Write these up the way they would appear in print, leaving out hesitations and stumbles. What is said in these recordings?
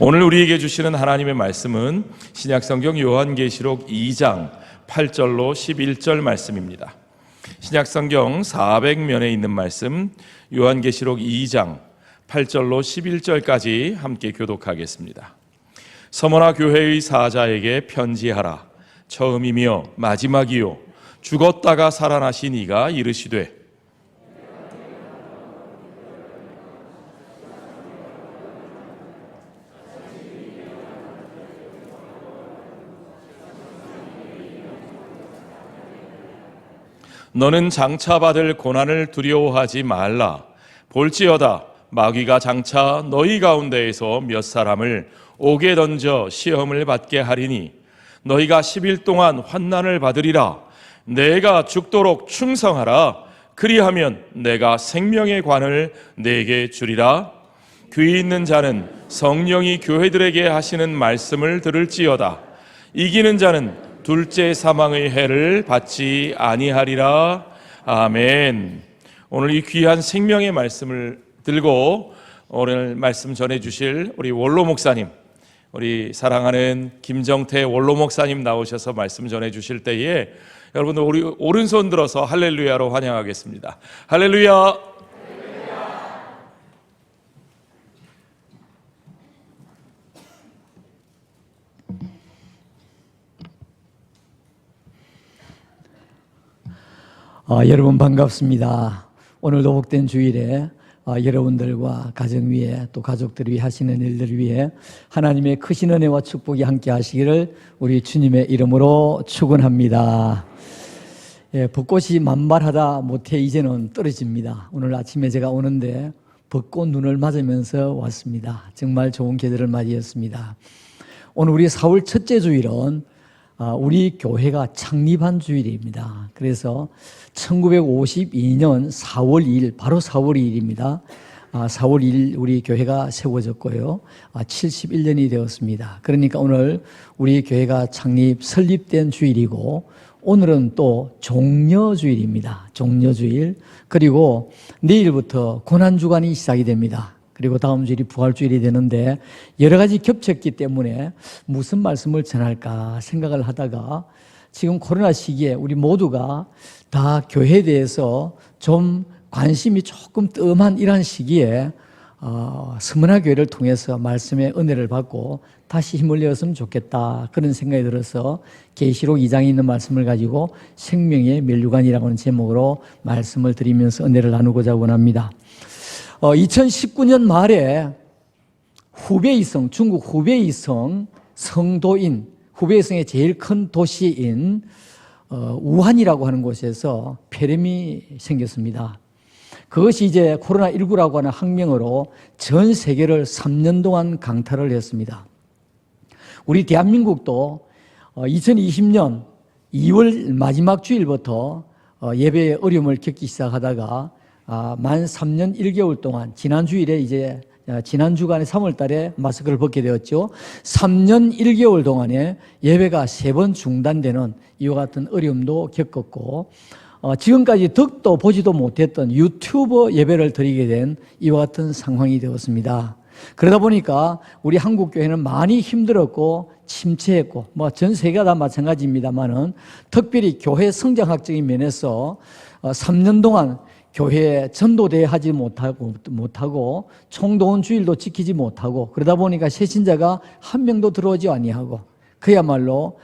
오늘 우리에게 주시는 하나님의 말씀은 신약성경 요한계시록 2장 8절로 11절 말씀입니다. 신약성경 400면에 있는 말씀 요한계시록 2장 8절로 11절까지 함께 교독하겠습니다. 서머나 교회의 사자에게 편지하라. 처음이며 마지막이요 죽었다가 살아나신 이가 이르시되 너는 장차 받을 고난을 두려워하지 말라. 볼지어다 마귀가 장차 너희 가운데에서 몇 사람을 옥에 던져 시험을 받게 하리니 너희가 10일 동안 환난을 받으리라. 내가 죽도록 충성하라. 그리하면 내가 생명의 관을 내게 주리라. 귀 있는 자는 성령이 교회들에게 하시는 말씀을 들을지어다. 이기는 자는 둘째 사망의 해를 받지 아니하리라. 아멘. 오늘 이 귀한 생명의 말씀을 들고 오늘 말씀 전해주실 우리 원로 목사님, 우리 사랑하는 김정태 원로 목사님 나오셔서 말씀 전해주실 때에 여러분들 우리 오른손 들어서 할렐루야로 환영하겠습니다. 할렐루야. 여러분 반갑습니다. 오늘도 복된 주일에 여러분들과 가정 위에 또 가족들 위해 하시는 일들 위해 하나님의 크신 은혜와 축복이 함께 하시기를 우리 주님의 이름으로 축원합니다. 벚꽃이 만발하다 못해 이제는 떨어집니다. 오늘 아침에 제가 오는데 벚꽃 눈을 맞으면서 왔습니다. 정말 좋은 계절을 맞이했습니다. 오늘 우리 4월 첫째 주일은 우리 교회가 창립한 주일입니다. 그래서 1952년 4월 2일, 바로 4월 2일입니다. 4월 2일 우리 교회가 세워졌고요. 71년이 되었습니다. 그러니까 오늘 우리 교회가 설립된 주일이고, 오늘은 또 종려주일입니다. 종려주일. 그리고 내일부터 고난주간이 시작이 됩니다. 그리고 다음 주일이 부활주일이 되는데 여러 가지 겹쳤기 때문에 무슨 말씀을 전할까 생각을 하다가 지금 코로나 시기에 우리 모두가 다 교회에 대해서 좀 관심이 조금 뜸한 이런 시기에 서문화 교회를 통해서 말씀의 은혜를 받고 다시 힘을 내었으면 좋겠다, 그런 생각이 들어서 계시록 2장에 있는 말씀을 가지고 생명의 면류관이라고 하는 제목으로 말씀을 드리면서 은혜를 나누고자 원합니다. 2019년 말에 후베이성, 중국 후베이성 성도인, 후베이성의 제일 큰 도시인 우한이라고 하는 곳에서 폐렴이 생겼습니다. 그것이 이제 코로나19라고 하는 학명으로 전 세계를 3년 동안 강타를 했습니다. 우리 대한민국도 2020년 2월 마지막 주일부터 예배에 어려움을 겪기 시작하다가 만 3년 1개월 동안 지난 주일에 이제 지난 주간에 3월 달에 마스크를 벗게 되었죠. 3년 1개월 동안에 예배가 3번 중단되는 이와 같은 어려움도 겪었고, 지금까지 듣도 보지도 못했던 유튜브 예배를 드리게 된 이와 같은 상황이 되었습니다. 그러다 보니까 우리 한국교회는 많이 힘들었고 침체했고, 전 세계가 다 마찬가지입니다만은 특별히 교회 성장학적인 면에서 3년 동안 교회에 전도대회 하지 못하고 총동원 주일도 지키지 못하고, 그러다 보니까 새신자가 한 명도 들어오지 아니하고 그야말로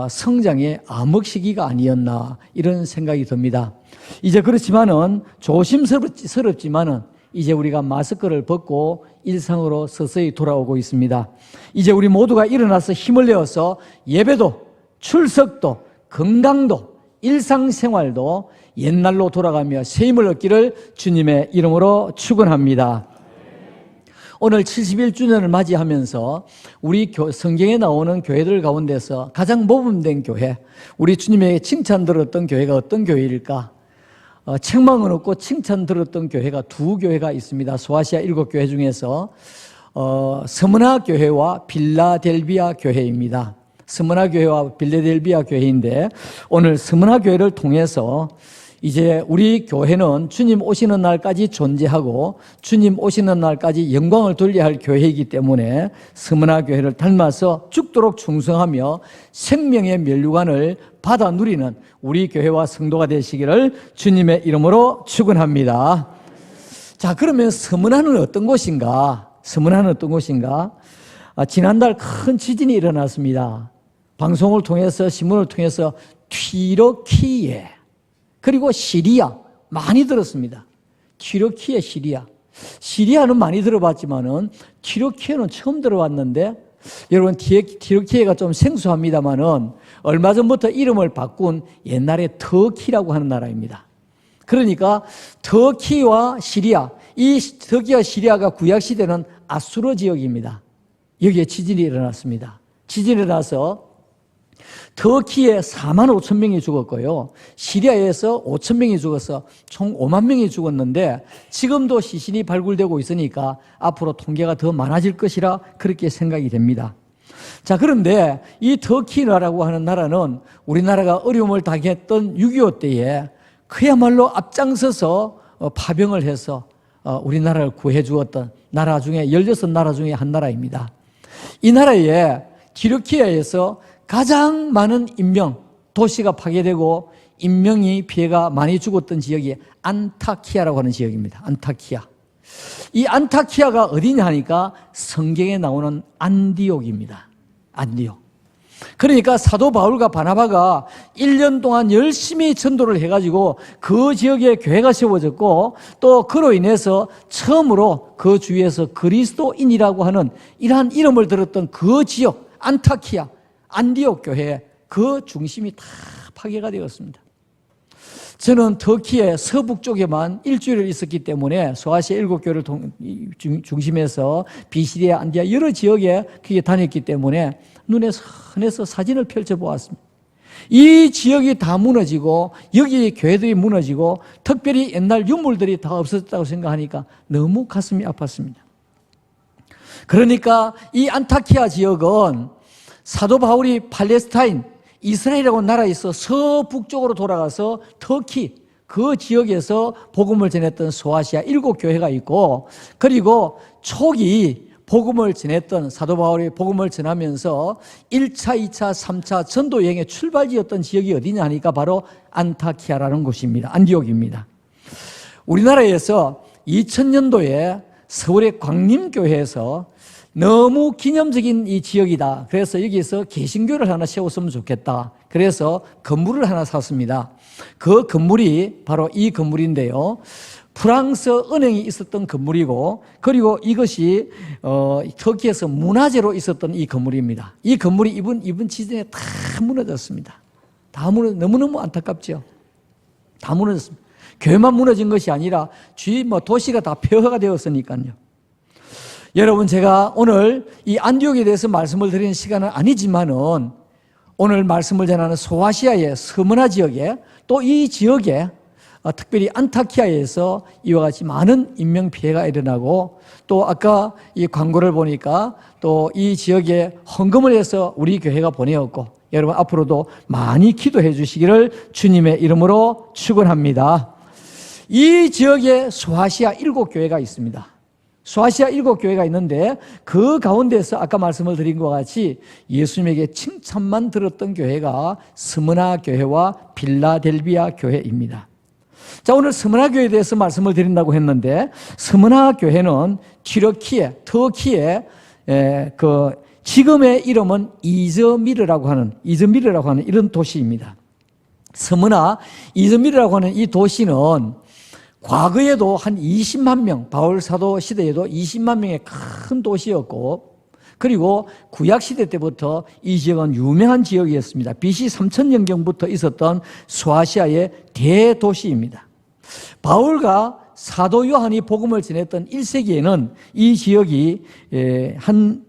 성장의 암흑 시기가 아니었나, 이런 생각이 듭니다. 이제 그렇지만은 조심스럽지만은 이제 우리가 마스크를 벗고 일상으로 서서히 돌아오고 있습니다. 이제 우리 모두가 일어나서 힘을 내어서 예배도 출석도 건강도 일상생활도 옛날로 돌아가며 새 힘을 얻기를 주님의 이름으로 축원합니다. 오늘 71주년을 맞이하면서 우리 성경에 나오는 교회들 가운데서 가장 모범된 교회, 우리 주님에게 칭찬 들었던 교회가 어떤 교회일까? 책망은 없고 칭찬 들었던 교회가 두 교회가 있습니다. 소아시아 7교회 중에서 서문화 교회와 빌라델비아 교회입니다. 스무나 교회와 빌라델비아 교회인데 오늘 스무나 교회를 통해서 이제 우리 교회는 주님 오시는 날까지 존재하고 주님 오시는 날까지 영광을 돌려야 할 교회이기 때문에 스무나 교회를 닮아서 죽도록 충성하며 생명의 면류관을 받아 누리는 우리 교회와 성도가 되시기를 주님의 이름으로 축원합니다. 자, 그러면 스무나는 어떤 곳인가? 스무나는 어떤 곳인가? 지난달 큰 지진이 일어났습니다. 방송을 통해서 신문을 통해서 튀르키예 그리고 시리아 많이 들었습니다. 튀르키예, 시리아는 많이 들어봤지만은 튀르키예는 처음 들어봤는데 여러분 튀르키예가 좀 생소합니다만은 얼마 전부터 이름을 바꾼 옛날에 터키라고 하는 나라입니다. 그러니까 터키와 시리아, 이 터키와 시리아가 구약 시대는 아수르 지역입니다. 여기에 지진이 일어났습니다. 지진이 일어나서 터키에 4만 5천 명이 죽었고요. 시리아에서 5천 명이 죽어서 총 5만 명이 죽었는데 지금도 시신이 발굴되고 있으니까 앞으로 통계가 더 많아질 것이라 그렇게 생각이 됩니다. 자, 그런데 이 터키 나라라고 하는 나라는 우리나라가 어려움을 당했던 6.25 때에 그야말로 앞장서서 파병을 해서 우리나라를 구해 주었던 나라 중에 16나라 중에 한 나라입니다. 이 나라에 튀르키예에서 가장 많은 도시가 파괴되고 인명이 피해가 많이 죽었던 지역이 안타키아라고 하는 지역입니다. 안타키아. 이 안타키아가 어디냐 하니까 성경에 나오는 안디옥입니다. 안디옥. 그러니까 사도 바울과 바나바가 1년 동안 열심히 전도를 해가지고 그 지역에 교회가 세워졌고 또 그로 인해서 처음으로 그 주위에서 그리스도인이라고 하는 이러한 이름을 들었던 그 지역 안타키아 안디옥 교회 그 중심이 다 파괴가 되었습니다. 저는 터키의 서북쪽에만 일주일을 있었기 때문에 소아시아 7교회를 중심해서 비시리아, 안디아 여러 지역에 그게 다녔기 때문에 눈에 선해서 사진을 펼쳐보았습니다. 이 지역이 다 무너지고 여기 교회들이 무너지고 특별히 옛날 유물들이 다 없어졌다고 생각하니까 너무 가슴이 아팠습니다. 그러니까 이 안타키아 지역은 사도 바울이 팔레스타인, 이스라엘이라고 나라에서 서북쪽으로 돌아가서 터키 그 지역에서 복음을 전했던 소아시아 7교회가 있고 그리고 초기 복음을 전했던 사도 바울이 복음을 전하면서 1차, 2차, 3차 전도 여행의 출발지였던 지역이 어디냐 하니까 바로 안타키아라는 곳입니다. 안디옥입니다. 우리나라에서 2000년도에 서울의 광림교회에서 너무 기념적인 이 지역이다. 그래서 여기서 개신교를 하나 세웠으면 좋겠다. 그래서 건물을 하나 샀습니다. 그 건물이 바로 이 건물인데요. 프랑스 은행이 있었던 건물이고 그리고 이것이 터키에서 문화재로 있었던 이 건물입니다. 이 건물이 이번 지진에 다 무너졌습니다. 너무너무 안타깝죠. 다 무너졌습니다. 교회만 무너진 것이 아니라 주위 도시가 다 폐허가 되었으니까요. 여러분 제가 오늘 이 안디옥에 대해서 말씀을 드리는 시간은 아니지만은 오늘 말씀을 전하는 소아시아의 스무나 지역에 또 이 지역에 특별히 안타키아에서 이와 같이 많은 인명피해가 일어나고 또 아까 이 광고를 보니까 또 이 지역에 헌금을 해서 우리 교회가 보내었고 여러분 앞으로도 많이 기도해 주시기를 주님의 이름으로 축원합니다. 이 지역에 소아시아 7교회가 있습니다. 소아시아 7교회가 있는데 그 가운데서 아까 말씀을 드린 것과 같이 예수님에게 칭찬만 들었던 교회가 스무나 교회와 필라델비아 교회입니다. 자, 오늘 스무나 교회에 대해서 말씀을 드린다고 했는데 스무나 교회는 터키의 그 지금의 이름은 이즈미르라고 하는 이런 도시입니다. 이즈미르라고 하는 이 도시는 과거에도 한 20만 명, 바울 사도 시대에도 20만 명의 큰 도시였고 그리고 구약 시대 때부터 이 지역은 유명한 지역이었습니다. BC 3000년경부터 있었던 소아시아의 대도시입니다. 바울과 사도 요한이 복음을 전했던 1세기에는 이 지역이 한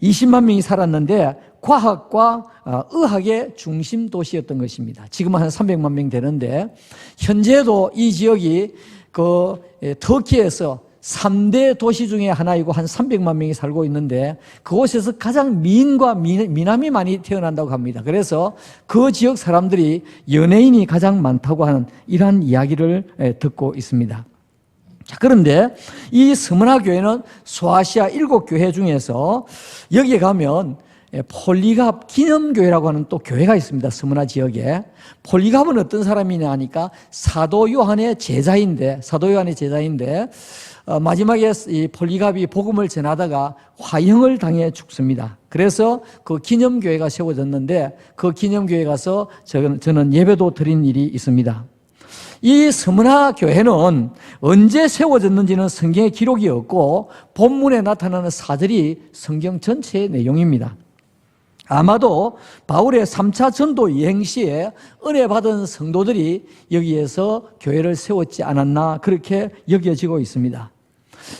20만 명이 살았는데 과학과 의학의 중심 도시였던 것입니다. 지금은 한 300만 명 되는데 현재도 이 지역이 터키에서 3대 도시 중에 하나이고 한 300만 명이 살고 있는데 그곳에서 가장 미인과 미남이 많이 태어난다고 합니다. 그래서 그 지역 사람들이 연예인이 가장 많다고 하는 이러한 이야기를 듣고 있습니다. 자, 그런데 이 스무나 교회는 소아시아 7교회 중에서 여기에 가면 폴리갑 기념교회라고 하는 또 교회가 있습니다. 스무나 지역에. 폴리갑은 어떤 사람이냐 하니까 사도 요한의 제자인데 마지막에 이 폴리갑이 복음을 전하다가 화형을 당해 죽습니다. 그래서 그 기념교회가 세워졌는데 그 기념교회에 가서 저는 예배도 드린 일이 있습니다. 이 스무나 교회는 언제 세워졌는지는 성경에 기록이 없고 본문에 나타나는 사절이 성경 전체의 내용입니다. 아마도 바울의 3차 전도 여행 시에 은혜 받은 성도들이 여기에서 교회를 세웠지 않았나 그렇게 여겨지고 있습니다.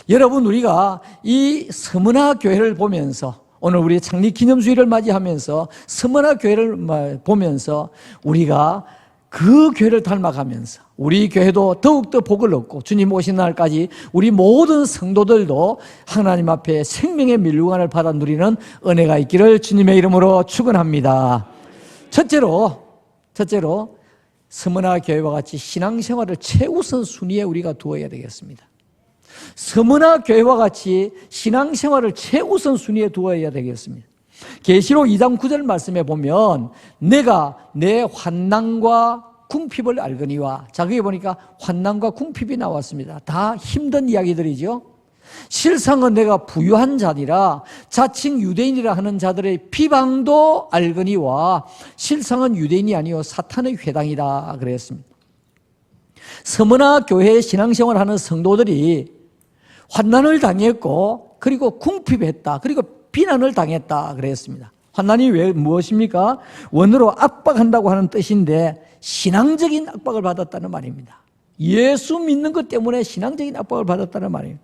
여러분, 우리가 이 스무나 교회를 보면서 오늘 우리 창립 기념주일을 맞이하면서 스무나 교회를 보면서 우리가 그 교회를 닮아가면서 우리 교회도 더욱더 복을 얻고 주님 오신 날까지 우리 모든 성도들도 하나님 앞에 생명의 밀류관을 받아 누리는 은혜가 있기를 주님의 이름으로 축원합니다. 첫째로 스무나 교회와 같이 신앙생활을 최우선 순위에 우리가 두어야 되겠습니다. 스무나 교회와 같이 신앙생활을 최우선 순위에 두어야 되겠습니다. 계시록 2장 9절 말씀에 보면 내가 내 환난과 궁핍을 알거니와, 자, 거기 보니까 환난과 궁핍이 나왔습니다. 다 힘든 이야기들이죠. 실상은 내가 부유한 자니라 자칭 유대인이라 하는 자들의 비방도 알거니와 실상은 유대인이 아니요 사탄의 회당이다 그랬습니다. 스무나 교회에 신앙생활을 하는 성도들이 환난을 당했고 그리고 궁핍했다 그리고 비난을 당했다 그랬습니다. 환난이 무엇입니까? 원어로 압박한다고 하는 뜻인데 신앙적인 압박을 받았다는 말입니다. 예수 믿는 것 때문에 신앙적인 압박을 받았다는 말이에요.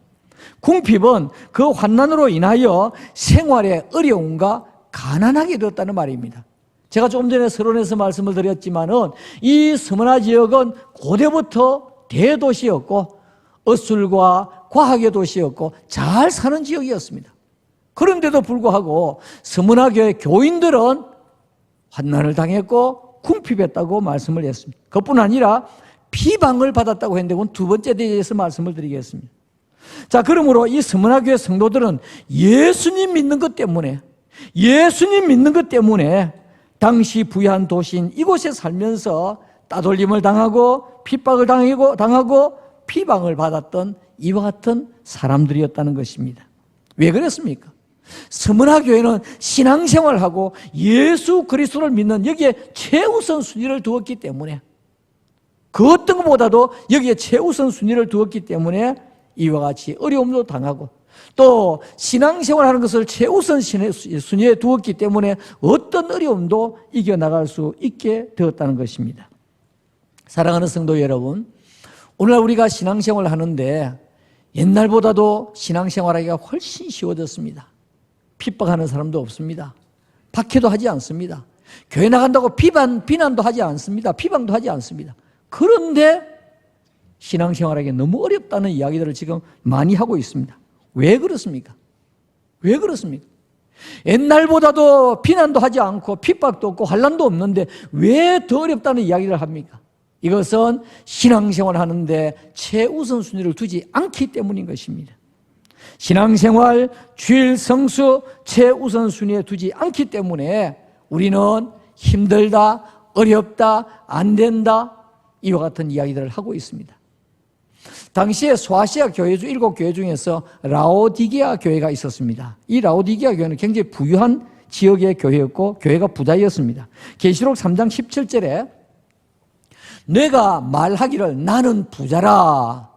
궁핍은 그 환난으로 인하여 생활의 어려움과 가난하게 되었다는 말입니다. 제가 조금 전에 서론에서 말씀을 드렸지만은 이 스무나 지역은 고대부터 대도시였고 어술과 과학의 도시였고 잘 사는 지역이었습니다. 그런데도 불구하고 스무나 교회 교인들은 환난을 당했고 궁핍했다고 말씀을 했습니다. 그뿐 아니라 비방을 받았다고 했는데 그건 두 번째 대해서 말씀을 드리겠습니다. 자, 그러므로 이 스무나 교회 성도들은 예수님 믿는 것 때문에 당시 부유한 도시인 이곳에 살면서 따돌림을 당하고 핍박을 당하고 비방을 받았던 이와 같은 사람들이었다는 것입니다. 왜 그랬습니까? 스무나 교회는 신앙생활하고 예수 그리스도를 믿는 여기에 최우선 순위를 두었기 때문에 그 어떤 것보다도 여기에 최우선 순위를 두었기 때문에 이와 같이 어려움도 당하고 또 신앙생활하는 것을 최우선 순위에 두었기 때문에 어떤 어려움도 이겨나갈 수 있게 되었다는 것입니다. 사랑하는 성도 여러분, 오늘날 우리가 신앙생활을 하는데 옛날보다도 신앙생활하기가 훨씬 쉬워졌습니다. 핍박하는 사람도 없습니다. 박해도 하지 않습니다. 교회 나간다고 비난도 하지 않습니다. 비방도 하지 않습니다. 그런데 신앙생활하기 너무 어렵다는 이야기들을 지금 많이 하고 있습니다. 왜 그렇습니까? 왜 그렇습니까? 옛날보다도 비난도 하지 않고 핍박도 없고 환난도 없는데 왜 더 어렵다는 이야기를 합니까? 이것은 신앙생활을 하는데 최우선 순위를 두지 않기 때문인 것입니다. 신앙생활, 주일 성수 최우선 순위에 두지 않기 때문에 우리는 힘들다, 어렵다, 안 된다 이와 같은 이야기들을 하고 있습니다. 당시에 소아시아 교회 중 7교회 중에서 라오디게아 교회가 있었습니다. 이 라오디게아 교회는 굉장히 부유한 지역의 교회였고 교회가 부자였습니다. 계시록 3장 17절에 내가 말하기를 나는 부자라.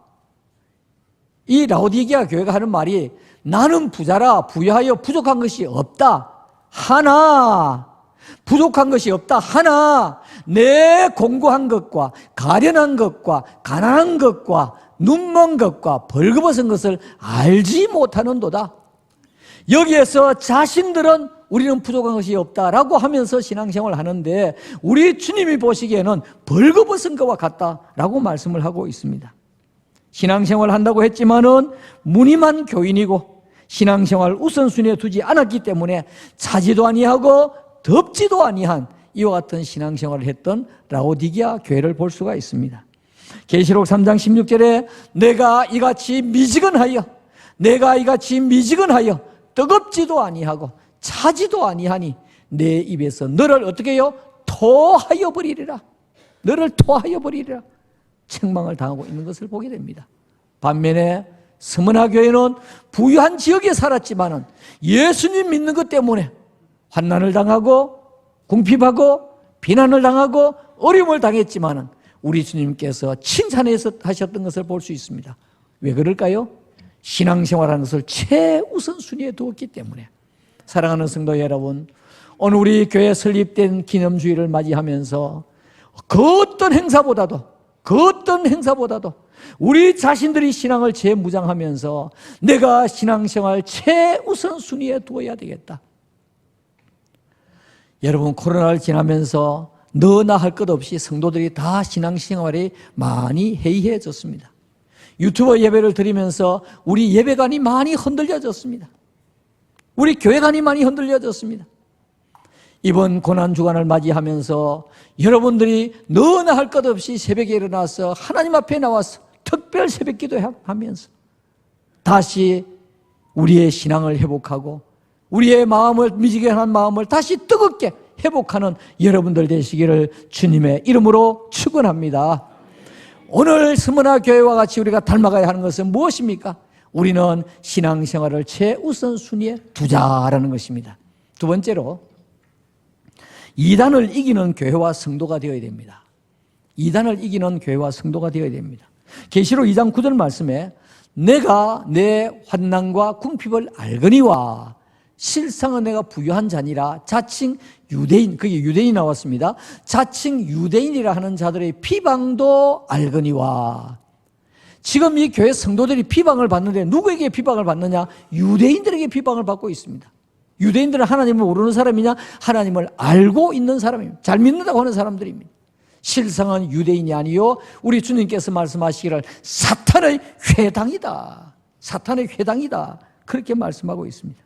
이 라오디게아 교회가 하는 말이 나는 부자라, 부유하여 부족한 것이 없다. 부족한 것이 없다. 하나 내 공고한 것과 가련한 것과 가난한 것과 눈먼 것과 벌거벗은 것을 알지 못하는도다. 여기에서 자신들은 우리는 부족한 것이 없다라고 하면서 신앙생활을 하는데 우리 주님이 보시기에는 벌거벗은 것과 같다라고 말씀을 하고 있습니다. 신앙생활 한다고 했지만은 무늬만 교인이고 신앙생활 우선순위에 두지 않았기 때문에 차지도 아니하고 덥지도 아니한 이와 같은 신앙생활을 했던 라오디게아 교회를 볼 수가 있습니다. 계시록 3장 16절에 내가 이같이 미지근하여 뜨겁지도 아니하고 차지도 아니하니 내 입에서 너를 어떻게 해요? 토하여 버리리라. 너를 토하여 버리리라. 책망을 당하고 있는 것을 보게 됩니다. 반면에 스무나 교회는 부유한 지역에 살았지만은 예수님 믿는 것 때문에 환난을 당하고 궁핍하고 비난을 당하고 어려움을 당했지만은 우리 주님께서 칭찬하셨던 것을 볼 수 있습니다. 왜 그럴까요? 신앙생활하는 것을 최우선순위에 두었기 때문에. 사랑하는 성도 여러분, 오늘 우리 교회 설립된 기념주일을 맞이하면서 그 어떤 행사보다도 우리 자신들이 신앙을 재무장하면서 내가 신앙생활 최우선순위에 두어야 되겠다. 여러분, 코로나를 지나면서 너나 할 것 없이 성도들이 다 신앙생활이 많이 해이해졌습니다. 유튜버 예배를 드리면서 우리 예배관이 많이 흔들려졌습니다. 우리 교회관이 많이 흔들려졌습니다. 이번 고난주간을 맞이하면서 여러분들이 너나 할 것 없이 새벽에 일어나서 하나님 앞에 나와서 특별 새벽 기도하면서 다시 우리의 신앙을 회복하고 우리의 마음을 미지근한 마음을 다시 뜨겁게 회복하는 여러분들 되시기를 주님의 이름으로 축원합니다. 오늘 스무나 교회와 같이 우리가 닮아가야 하는 것은 무엇입니까? 우리는 신앙생활을 최우선순위에 두자라는 것입니다. 두 번째로 이단을 이기는 교회와 성도가 되어야 됩니다. 이단을 이기는 교회와 성도가 되어야 됩니다. 계시록 2장 9절 말씀에 내가 내 환난과 궁핍을 알거니와 실상은 내가 부유한 자니라. 자칭 유대인, 그게 유대인이 나왔습니다. 자칭 유대인이라 하는 자들의 비방도 알거니와. 지금 이 교회 성도들이 비방을 받는데 누구에게 비방을 받느냐? 유대인들에게 비방을 받고 있습니다. 유대인들은 하나님을 모르는 사람이냐? 하나님을 알고 있는 사람입니다. 잘 믿는다고 하는 사람들입니다. 실상은 유대인이 아니요 우리 주님께서 말씀하시기를 사탄의 회당이다. 사탄의 회당이다. 그렇게 말씀하고 있습니다.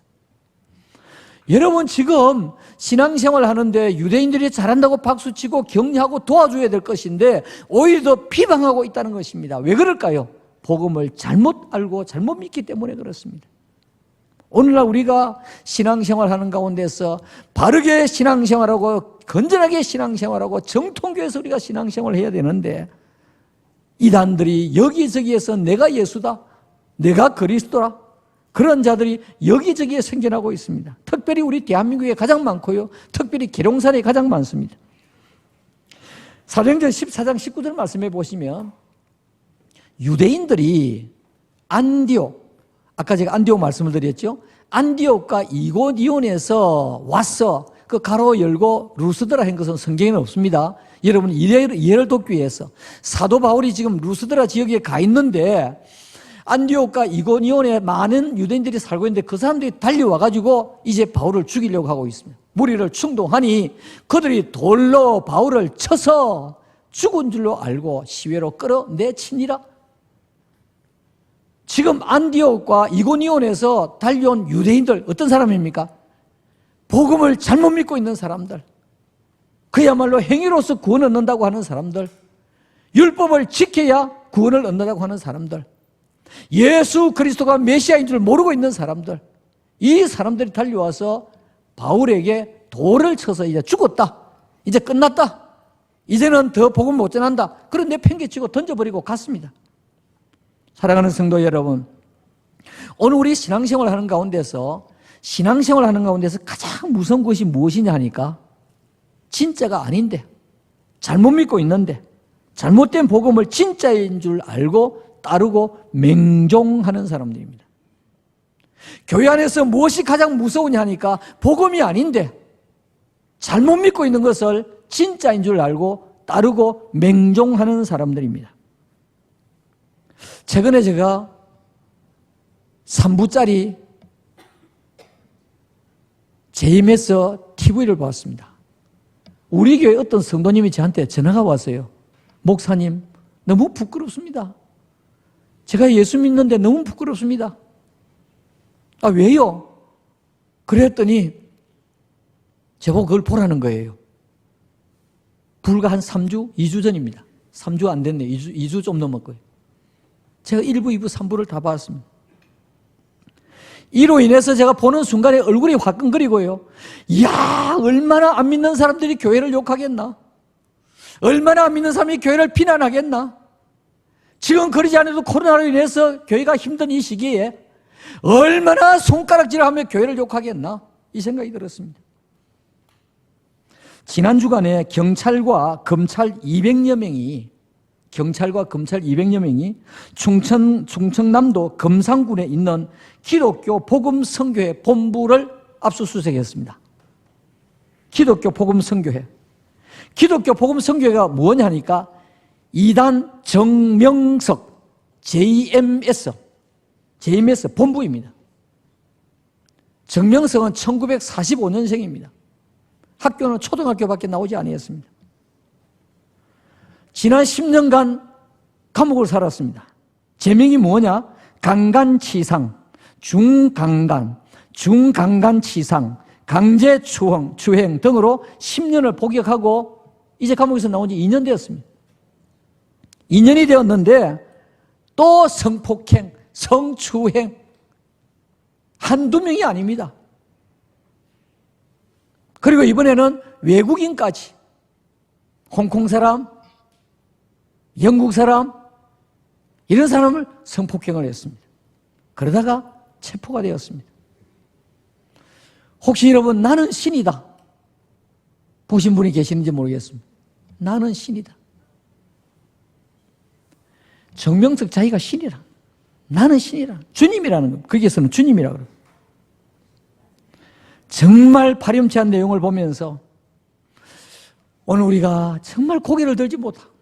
여러분, 지금 신앙생활 하는데 유대인들이 잘한다고 박수치고 격려하고 도와줘야 될 것인데 오히려 더 비방하고 있다는 것입니다. 왜 그럴까요? 복음을 잘못 알고 잘못 믿기 때문에 그렇습니다. 오늘날 우리가 신앙생활 하는 가운데서 바르게 신앙생활하고 건전하게 신앙생활하고 정통교회에서 우리가 신앙생활을 해야 되는데 이단들이 여기저기에서 내가 예수다, 내가 그리스도라, 그런 자들이 여기저기에 생겨나고 있습니다. 특별히 우리 대한민국에 가장 많고요. 특별히 계룡산에 가장 많습니다. 사도행전 14장 19절 말씀해 보시면 유대인들이 안디옥, 아까 제가 안디옥 말씀을 드렸죠. 안디옥과 이고니온에서 와서 그 가로 열고 루스드라 한 것은 성경에는 없습니다. 여러분 이해를 돕기 위해서 사도 바울이 지금 루스드라 지역에 가 있는데 안디옥과 이고니온에 많은 유대인들이 살고 있는데 그 사람들이 달려와가지고 이제 바울을 죽이려고 하고 있습니다. 무리를 충동하니 그들이 돌로 바울을 쳐서 죽은 줄로 알고 시외로 끌어내치니라. 지금 안디옥과 이고니온에서 달려온 유대인들 어떤 사람입니까? 복음을 잘못 믿고 있는 사람들, 그야말로 행위로서 구원을 얻는다고 하는 사람들, 율법을 지켜야 구원을 얻는다고 하는 사람들, 예수 그리스도가 메시아인 줄 모르고 있는 사람들, 이 사람들이 달려와서 바울에게 돌을 쳐서 이제 죽었다, 이제 끝났다, 이제는 더 복음 못 전한다, 그런 내팽개치고 던져버리고 갔습니다. 사랑하는 성도 여러분, 오늘 우리 신앙생활 하는 가운데서 가장 무서운 것이 무엇이냐 하니까 진짜가 아닌데, 잘못 믿고 있는데, 잘못된 복음을 진짜인 줄 알고 따르고 맹종하는 사람들입니다. 교회 안에서 무엇이 가장 무서우냐 하니까 복음이 아닌데 잘못 믿고 있는 것을 진짜인 줄 알고 따르고 맹종하는 사람들입니다. 최근에 제가 3부짜리 JMS TV를 봤습니다. 우리 교회 어떤 성도님이 저한테 전화가 왔어요. 목사님, 너무 부끄럽습니다. 제가 예수 믿는데 너무 부끄럽습니다. 아, 왜요? 그랬더니 제가 그걸 보라는 거예요. 불과 한 3주, 2주 전입니다. 3주 안 됐네. 2주 좀 넘었고요. 제가 1부, 2부, 3부를 다 봤습니다. 이로 인해서 제가 보는 순간에 얼굴이 화끈거리고요. 이야, 얼마나 안 믿는 사람들이 교회를 욕하겠나? 얼마나 안 믿는 사람이 교회를 비난하겠나? 지금 그러지 않아도 코로나로 인해서 교회가 힘든 이 시기에 얼마나 손가락질하며 교회를 욕하겠나? 이 생각이 들었습니다. 지난 주간에 경찰과 검찰 200여 명이 충청남도 금산군에 있는 기독교 복음선교회 본부를 압수수색했습니다. 기독교 복음선교회. 기독교 복음선교회가 뭐냐니까 이단 정명석 JMS 본부입니다. 정명석은 1945년생입니다. 학교는 초등학교밖에 나오지 아니했습니다. 지난 10년간 감옥을 살았습니다. 제명이 뭐냐? 강간치상, 중강간치상, 강제추행 등으로 10년을 복역하고 이제 감옥에서 나온 지 2년 되었습니다. 2년이 되었는데 또 성폭행, 성추행 한두 명이 아닙니다. 그리고 이번에는 외국인까지 홍콩 사람, 영국 사람 이런 사람을 성폭행을 했습니다. 그러다가 체포가 되었습니다. 혹시 여러분 나는 신이다 보신 분이 계시는지 모르겠습니다. 나는 신이다. 정명석 자기가 신이라. 나는 신이라. 주님이라는 거. 거기에서는 주님이라고 그래요. 정말 파렴치한 내용을 보면서 오늘 우리가 정말 고개를 들지 못하고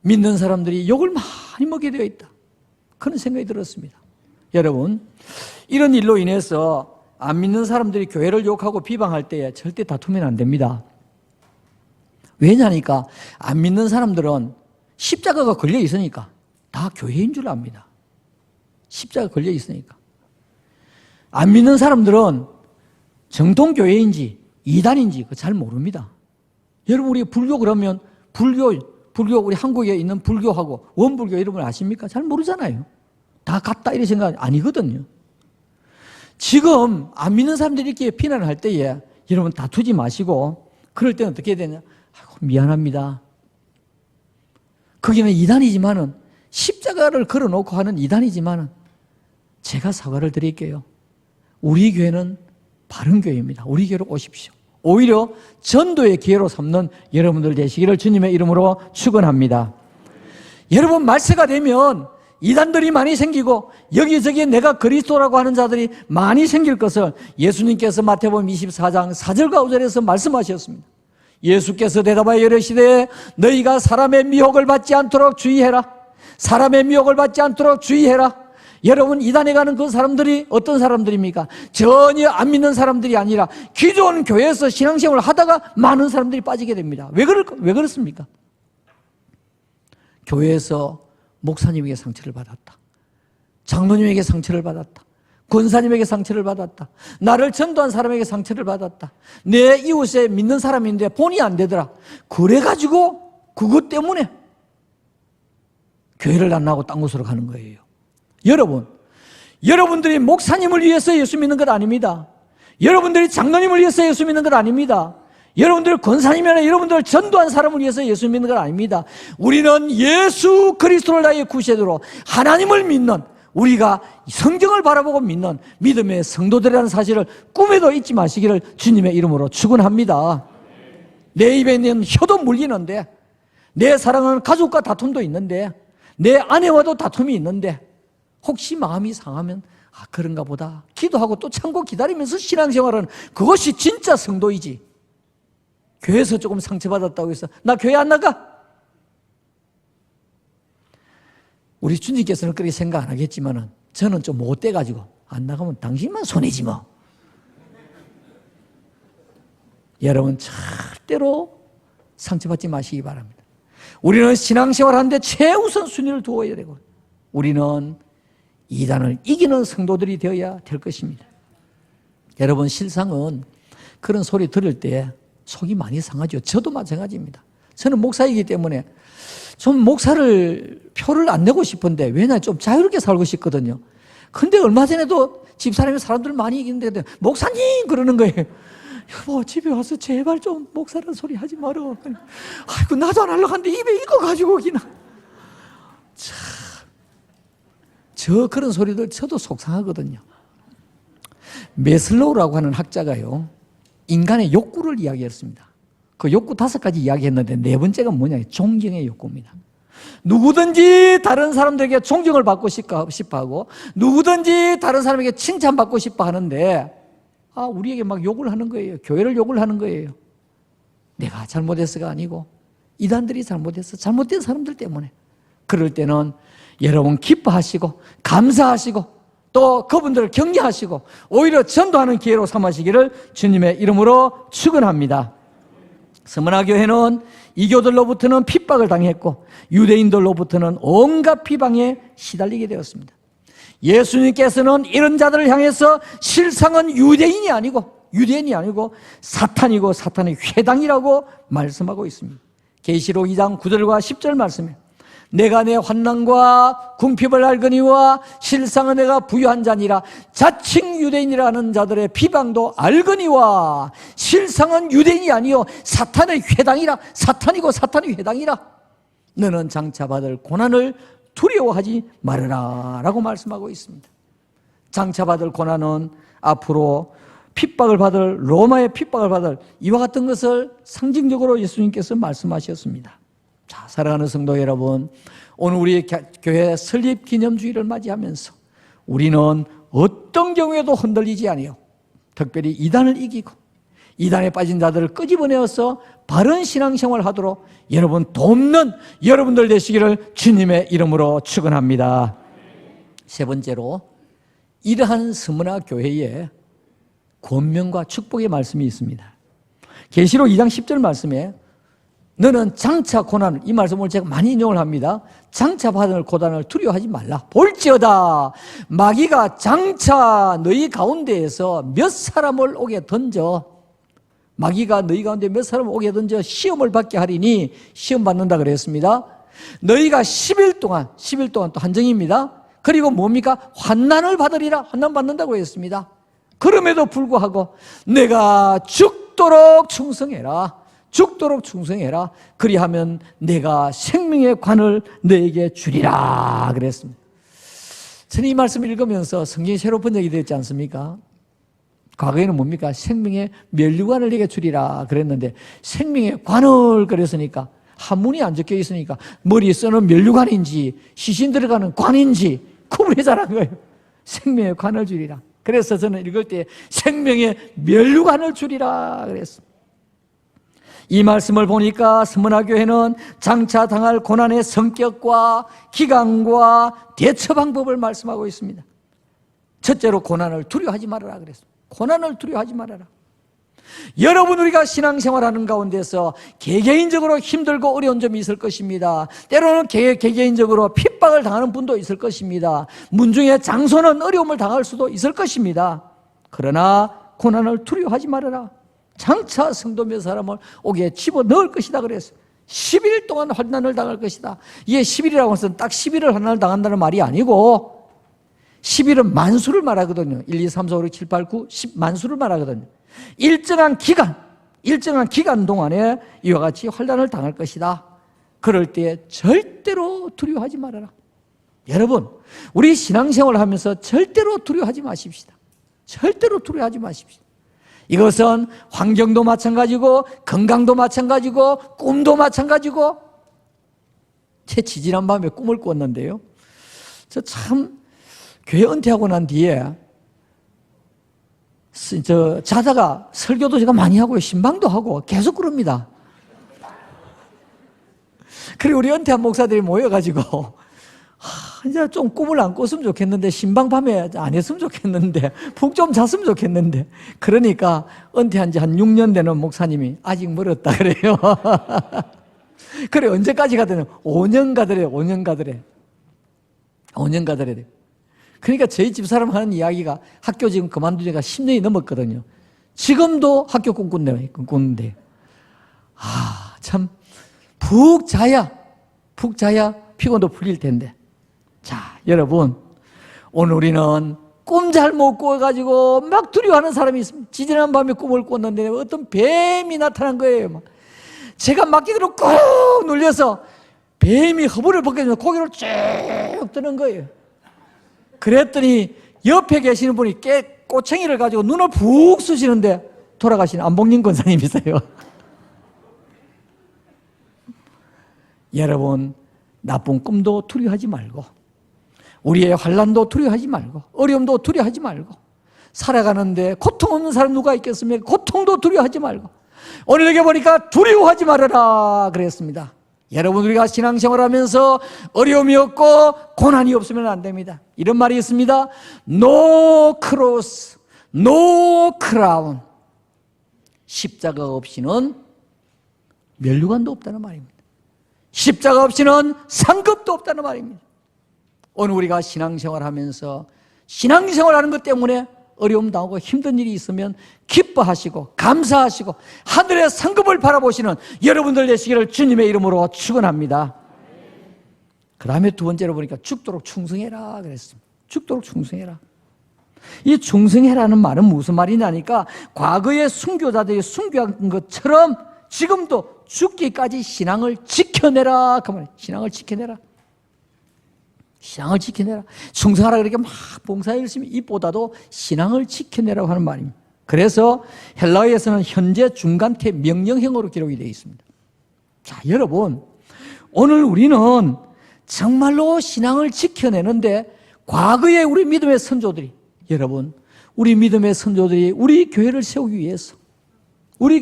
믿는 사람들이 욕을 많이 먹게 되어 있다. 그런 생각이 들었습니다. 여러분, 이런 일로 인해서 안 믿는 사람들이 교회를 욕하고 비방할 때에 절대 다투면 안 됩니다. 왜냐니까 안 믿는 사람들은 십자가가 걸려 있으니까 다 교회인 줄 압니다. 십자가 걸려 있으니까. 안 믿는 사람들은 정통교회인지 이단인지 잘 모릅니다. 여러분, 우리 불교 그러면 불교 우리 한국에 있는 불교하고 원불교 이런 걸 아십니까? 잘 모르잖아요. 다 같다 이런 생각 아니거든요. 지금 안 믿는 사람들이 이렇게 비난을 할 때에 여러분 다투지 마시고 그럴 때는 어떻게 해야 되냐? 아이고, 미안합니다. 거기는 이단이지만은 십자가를 걸어놓고 하는 이단이지만은 제가 사과를 드릴게요. 우리 교회는 바른 교회입니다. 우리 교회로 오십시오. 오히려 전도의 기회로 삼는 여러분들 되시기를 주님의 이름으로 축원합니다. 여러분, 말세가 되면 이단들이 많이 생기고 여기저기 내가 그리스도라고 하는 자들이 많이 생길 것을 예수님께서 마태복음 24장 4절과 5절에서 말씀하셨습니다. 예수께서 대답하여 이르시되 너희가 사람의 미혹을 받지 않도록 주의해라. 사람의 미혹을 받지 않도록 주의해라. 여러분, 이단에 가는 그 사람들이 어떤 사람들입니까? 전혀 안 믿는 사람들이 아니라 기존 교회에서 신앙생활을 하다가 많은 사람들이 빠지게 됩니다. 왜 그렇습니까? 교회에서 목사님에게 상처를 받았다. 장로님에게 상처를 받았다. 권사님에게 상처를 받았다. 나를 전도한 사람에게 상처를 받았다. 내 이웃에 믿는 사람인데 본의 안 되더라. 그래가지고 그것 때문에 교회를 안 나가고 딴 곳으로 가는 거예요. 여러분들이 목사님을 위해서 예수 믿는 것 아닙니다. 여러분들이 장로님을 위해서 예수 믿는 것 아닙니다. 여러분들 권사님이나 여러분들 전도한 사람을 위해서 예수 믿는 것 아닙니다. 우리는 예수 그리스도를 나의 구세주로 하나님을 믿는, 우리가 성경을 바라보고 믿는 믿음의 성도들이라는 사실을 꿈에도 잊지 마시기를 주님의 이름으로 축원합니다. 내 입에 있는 혀도 물리는데, 내 사랑하는 가족과 다툼도 있는데, 내 아내와도 다툼이 있는데 혹시 마음이 상하면 그런가 보다 기도하고 또 참고 기다리면서 신앙생활은 그것이 진짜 성도이지. 교회에서 조금 상처받았다고 해서 나 교회 안 나가? 우리 주님께서는 그렇게 생각 안 하겠지만은 저는 좀 못돼가지고 안 나가면 당신만 손해지 뭐. 여러분, 절대로 상처받지 마시기 바랍니다. 우리는 신앙생활 하는데 최우선 순위를 두어야 되고 우리는 이단을 이기는 성도들이 되어야 될 것입니다. 여러분, 실상은 그런 소리 들을 때 속이 많이 상하죠. 저도 마찬가지입니다. 저는 목사이기 때문에 좀 목사를 표를 안 내고 싶은데, 왜냐, 좀 자유롭게 살고 싶거든요. 근데 얼마 전에도 집사람이 사람들 많이 이기는데 목사님 그러는 거예요. 여보, 집에 와서 제발 좀 목사라는 소리 하지 마라. 아이고, 나도 안 하려고 하는데 입에 이거 가지고 오기나. 참, 저 그런 소리들 저도 속상하거든요. 메슬로우라고 하는 학자가요, 인간의 욕구를 이야기했습니다. 그 욕구 5가지 이야기했는데 4번째가 뭐냐, 존경의 욕구입니다. 누구든지 다른 사람들에게 존경을 받고 싶어 하고, 누구든지 다른 사람에게 칭찬받고 싶어 하는데, 우리에게 막 욕을 하는 거예요. 교회를 욕을 하는 거예요. 내가 잘못해서가 아니고 이단들이 잘못해서, 잘못된 사람들 때문에. 그럴 때는 여러분 기뻐하시고 감사하시고 또 그분들을 격려하시고 오히려 전도하는 기회로 삼으시기를 주님의 이름으로 축원합니다. 서문화교회는 이교들로부터는 핍박을 당했고 유대인들로부터는 온갖 비방에 시달리게 되었습니다. 예수님께서는 이런 자들을 향해서 실상은 유대인이 아니고 사탄이고 사탄의 회당이라고 말씀하고 있습니다. 계시록 2장 9절과 10절 말씀에 내가 내 환난과 궁핍을 알거니와 실상은 내가 부유한 자니라. 자칭 유대인이라는 자들의 비방도 알거니와 실상은 유대인이 아니요 사탄의 회당이라. 사탄이고 사탄의 회당이라. 너는 장차 받을 고난을 두려워하지 말아라 라고 말씀하고 있습니다. 장차 받을 고난은 앞으로 핍박을 받을, 로마의 핍박을 받을 이와 같은 것을 상징적으로 예수님께서 말씀하셨습니다. 자, 사랑하는 성도 여러분, 오늘 우리 교회 설립 기념주일을 맞이하면서 우리는 어떤 경우에도 흔들리지 아니요, 특별히 이단을 이기고 이단에 빠진 자들을 끄집어내어서 바른 신앙생활을 하도록 여러분 돕는 여러분들 되시기를 주님의 이름으로 축원합니다. 3번째로, 이러한 서문화교회에 권면과 축복의 말씀이 있습니다. 계시록 2장 10절 말씀에 너는 장차 고난을, 이 말씀을 제가 많이 인용을 합니다. 장차 받을 고난을 두려워하지 말라. 볼지어다 마귀가 장차 너희 가운데에서 몇 사람을 오게 던져, 마귀가 너희 가운데 몇 사람을 오게 던져 시험을 받게 하리니, 시험 받는다 그랬습니다. 너희가 10일 동안 또 한정입니다. 그리고 뭡니까? 환난을 받으리라. 환난 받는다고 했습니다. 그럼에도 불구하고 내가 죽도록 충성해라. 그리하면 내가 생명의 관을 너에게 주리라 그랬습니다. 저는 이 말씀을 읽으면서 성경이 새로 번역이 되었지 않습니까? 과거에는 뭡니까? 생명의 면류관을 내게 주리라 그랬는데, 생명의 관을 그랬으니까 한문이 안 적혀 있으니까 머리에 쓰는 면류관인지 시신 들어가는 관인지 구분이 잘 안 가요. 생명의 관을 주리라. 그래서 저는 읽을 때 생명의 면류관을 주리라 그랬습니다. 이 말씀을 보니까 서문화교회는 장차 당할 고난의 성격과 기간과 대처 방법을 말씀하고 있습니다. 첫째로 고난을 두려워하지 말아라 그랬습니다. 고난을 두려워하지 말아라. 여러분, 우리가 신앙생활하는 가운데서 개개인적으로 힘들고 어려운 점이 있을 것입니다. 때로는 개개인적으로 핍박을 당하는 분도 있을 것입니다. 문중의 장소는 어려움을 당할 수도 있을 것입니다. 그러나 고난을 두려워하지 말아라. 장차 성도 몇 사람을 오게 집어넣을 것이다 그랬어요. 10일 동안 환난을 당할 것이다. 이게 10일이라고 해서 딱 10일을 환난을 당한다는 말이 아니고 10일은 만수를 말하거든요. 1, 2, 3, 4, 5, 6, 7, 8, 9, 10 만수를 말하거든요. 일정한 기간 동안에 이와 같이 환난을 당할 것이다. 그럴 때 절대로 두려워하지 말아라. 여러분, 우리 신앙생활을 하면서 절대로 두려워하지 마십시다. 절대로 두려워하지 마십시다. 이것은 환경도 마찬가지고 건강도 마찬가지고 꿈도 마찬가지고, 제 지지난 밤에 꿈을 꿨는데요, 저 참 교회 은퇴하고 난 뒤에 자다가 설교도 제가 많이 하고요, 신방도 하고 계속 그럽니다. 그리고 우리 은퇴한 목사들이 모여가지고 이제 좀 꿈을 안 꿨으면 좋겠는데, 신방 밤에 안 했으면 좋겠는데, 푹 좀 잤으면 좋겠는데, 그러니까 은퇴한 지 한 6년 되는 목사님이 아직 멀었다 그래요. 그래, 언제까지 가더니 5년 가더래. 5년 가더래야 돼요. 그러니까 저희 집사람 하는 이야기가 학교 지금 그만둔 지가 10년이 넘었거든요. 지금도 학교 꿈꾼대. 참, 푹 자야 피곤도 풀릴 텐데. 자, 여러분, 오늘 우리는 꿈 잘 못 꿔가지고 막 두려워하는 사람이 있습니다. 지지난 밤에 꿈을 꿨는데 어떤 뱀이 나타난 거예요. 제가 막기대로 꾹 눌려서 뱀이 허물을 벗겨주면 고개를 쭉 드는 거예요. 그랬더니 옆에 계시는 분이 꼬챙이를 가지고 눈을 푹 쑤시는데 돌아가신 안봉님 권사님이세요. 여러분, 나쁜 꿈도 두려워하지 말고, 우리의 환난도 두려워하지 말고, 어려움도 두려워하지 말고, 살아가는데 고통 없는 사람 누가 있겠습니까? 고통도 두려워하지 말고, 오늘 여기 보니까 두려워하지 말아라 그랬습니다. 여러분, 우리가 신앙생활하면서 어려움이 없고 고난이 없으면 안 됩니다. 이런 말이 있습니다. No cross, no crown. 십자가 없이는 면류관도 없다는 말입니다. 십자가 없이는 상급도 없다는 말입니다. 오늘 우리가 신앙생활하면서 신앙생활하는 것 때문에 어려움 당하고 힘든 일이 있으면 기뻐하시고 감사하시고 하늘의 상급을 바라보시는 여러분들 되시기를 주님의 이름으로 축원합니다. 그 다음에 두 번째로 보니까 죽도록 충성해라 그랬습니다. 죽도록 충성해라. 이 충성해라는 말은 무슨 말이냐니까 과거의 순교자들이 순교한 것처럼 지금도 죽기까지 신앙을 지켜내라 그 말이에요. 신앙을 지켜내라. 신앙을 지켜내라. 충성하라 그렇게 막 봉사에 열심히 이보다도 신앙을 지켜내라고 하는 말입니다. 그래서 헬라어에서는 현재 중간태 명령형으로 기록이 되어 있습니다. 자, 여러분, 오늘 우리는 정말로 신앙을 지켜내는데 과거에 우리 믿음의 선조들이, 여러분, 우리 믿음의 선조들이 우리 교회를 세우기 위해서, 우리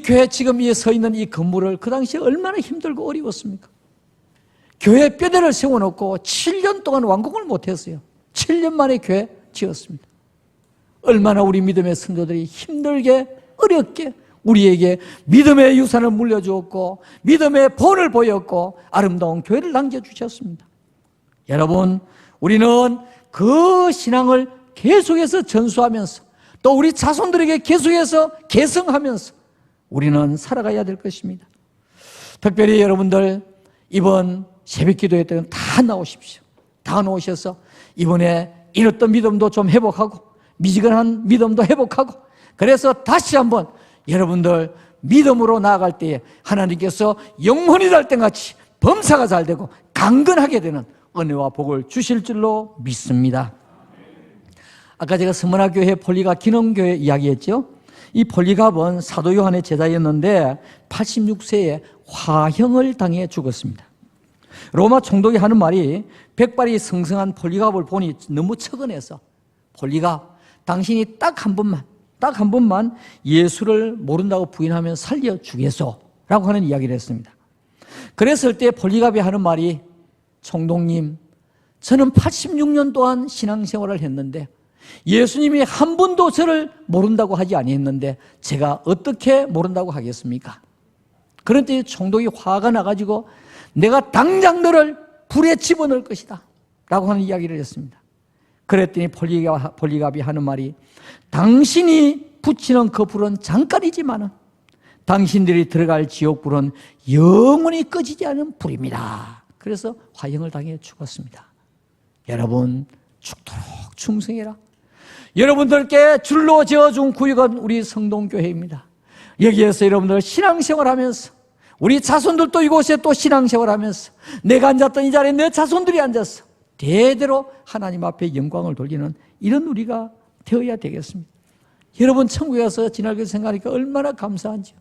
교회 지금 위에 서 있는 이 건물을 그 당시에 얼마나 힘들고 어려웠습니까? 교회 뼈대를 세워놓고 7년 동안 완공을 못했어요. 7년 만에 교회 지었습니다. 얼마나 우리 믿음의 선조들이 힘들게 어렵게 우리에게 믿음의 유산을 물려주었고 믿음의 본을 보였고 아름다운 교회를 남겨주셨습니다. 여러분, 우리는 그 신앙을 계속해서 전수하면서 또 우리 자손들에게 계속해서 계승하면서 우리는 살아가야 될 것입니다. 특별히 여러분들 이번 새벽기도회 때는 다 나오십시오. 다 나오셔서 이번에 잃었던 믿음도 좀 회복하고 미지근한 믿음도 회복하고 그래서 다시 한번 여러분들 믿음으로 나아갈 때에 하나님께서 영혼이 달 때같이 범사가 잘 되고 강건하게 되는 은혜와 복을 주실 줄로 믿습니다. 아까 제가 서문화교회 폴리갑 기능교회 이야기했죠. 이 폴리갑은 사도 요한의 제자였는데 86세에 화형을 당해 죽었습니다. 로마 총독이 하는 말이 백발이 성성한 폴리갑을 보니 너무 처근해서 폴리갑, 당신이 딱 한 번만 예수를 모른다고 부인하면 살려주겠소 라고 하는 이야기를 했습니다. 그랬을 때 폴리갑이 하는 말이 총독님, 저는 86년 동안 신앙생활을 했는데 예수님이 한 번도 저를 모른다고 하지 아니했는데 제가 어떻게 모른다고 하겠습니까? 그런 때 총독이 화가 나가지고 내가 당장 너를 불에 집어넣을 것이다 라고 하는 이야기를 했습니다. 그랬더니 폴리갑이 하는 말이 당신이 붙이는 그 불은 잠깐이지만은 당신들이 들어갈 지옥불은 영원히 꺼지지 않은 불입니다. 그래서 화형을 당해 죽었습니다. 여러분, 죽도록 충성해라. 여러분들께 줄로 지어준 구역은 우리 성동교회입니다. 여기에서 여러분들 신앙생활하면서 우리 자손들도 이곳에 또 신앙생활하면서 내가 앉았던 이 자리에 내 자손들이 앉아서 대대로 하나님 앞에 영광을 돌리는 이런 우리가 되어야 되겠습니다. 여러분 천국에 가서 지날 것 생각하니까 얼마나 감사한지요.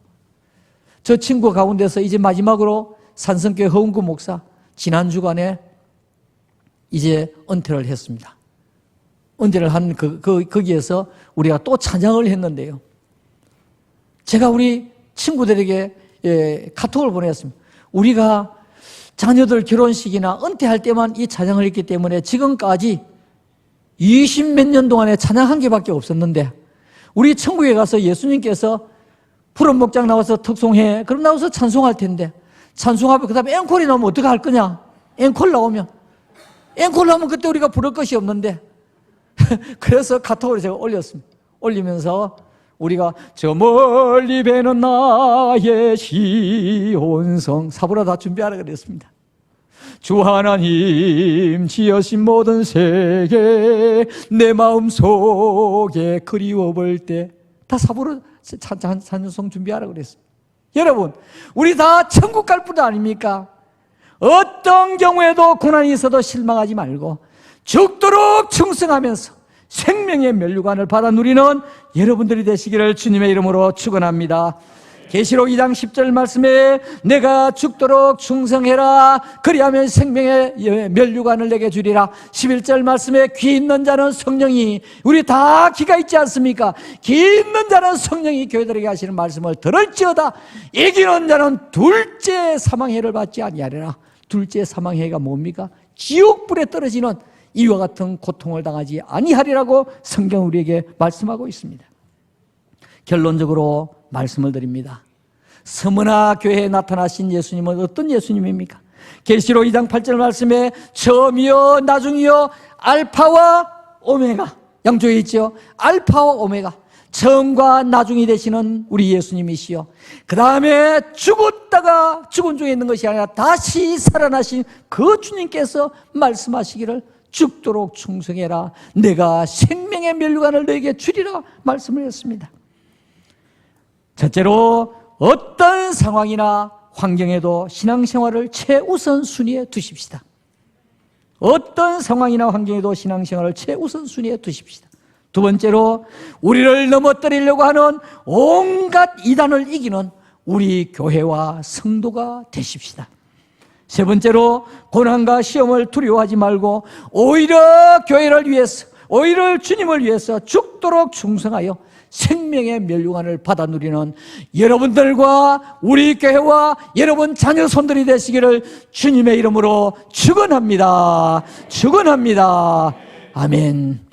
저 친구 가운데서 이제 마지막으로 산성교회 허은구 목사 지난 주간에 이제 은퇴를 했습니다. 은퇴를 한 거기에서 우리가 또 찬양을 했는데요. 제가 우리 친구들에게 카톡을 보냈습니다. 우리가 자녀들 결혼식이나 은퇴할 때만 이 찬양을 했기 때문에 지금까지 20몇 년 동안에 찬양 한 개밖에 없었는데 우리 천국에 가서 예수님께서 푸른 목장 나와서 특송해 그럼 나와서 찬송할 텐데 찬송하고 그 다음에 앵콜이 나오면 어떻게 할 거냐? 앵콜 나오면 그때 우리가 부를 것이 없는데 그래서 카톡으로 제가 올렸습니다. 올리면서 우리가 저 멀리 배는 나의 시온성 사부라 다 준비하라 그랬습니다. 주 하나님 지으신 모든 세계 내 마음속에 그리워 볼 때 다 사부로 찬송 준비하라 그랬습니다. 여러분, 우리 다 천국 갈 뿐 아닙니까? 어떤 경우에도 고난이 있어도 실망하지 말고 죽도록 충성하면서 생명의 면류관을 받아 누리는 여러분들이 되시기를 주님의 이름으로 축원합니다. 계시록 2장 10절 말씀에 내가 죽도록 충성해라 그리하면 생명의 면류관을 내게 주리라. 11절 말씀에 귀 있는 자는 성령이, 우리 다 귀가 있지 않습니까? 귀 있는 자는 성령이 교회들에게 하시는 말씀을 들을지어다 이기는 자는 둘째 사망해를 받지 아니하리라. 둘째 사망해가 뭡니까? 지옥불에 떨어지는 이와 같은 고통을 당하지 아니하리라고 성경 우리에게 말씀하고 있습니다. 결론적으로 말씀을 드립니다. 서머나 교회에 나타나신 예수님은 어떤 예수님입니까? 계시록 2장 8절 말씀에 처음이요 나중이요 알파와 오메가, 양쪽에 있죠. 알파와 오메가, 처음과 나중이 되시는 우리 예수님이시요, 그 다음에 죽었다가 죽은 중에 있는 것이 아니라 다시 살아나신 그 주님께서 말씀하시기를 죽도록 충성해라 내가 생명의 면류관을 너에게 주리라 말씀을 했습니다. 첫째로 어떤 상황이나 환경에도 신앙생활을 최우선순위에 두십시다. 어떤 상황이나 환경에도 신앙생활을 최우선순위에 두십시다. 두 번째로 우리를 넘어뜨리려고 하는 온갖 이단을 이기는 우리 교회와 성도가 되십시다. 세 번째로 고난과 시험을 두려워하지 말고 오히려 교회를 위해서, 오히려 주님을 위해서 죽도록 충성하여 생명의 면류관을 받아 누리는 여러분들과 우리 교회와 여러분 자녀 손들이 되시기를 주님의 이름으로 축원합니다. 축원합니다. 아멘.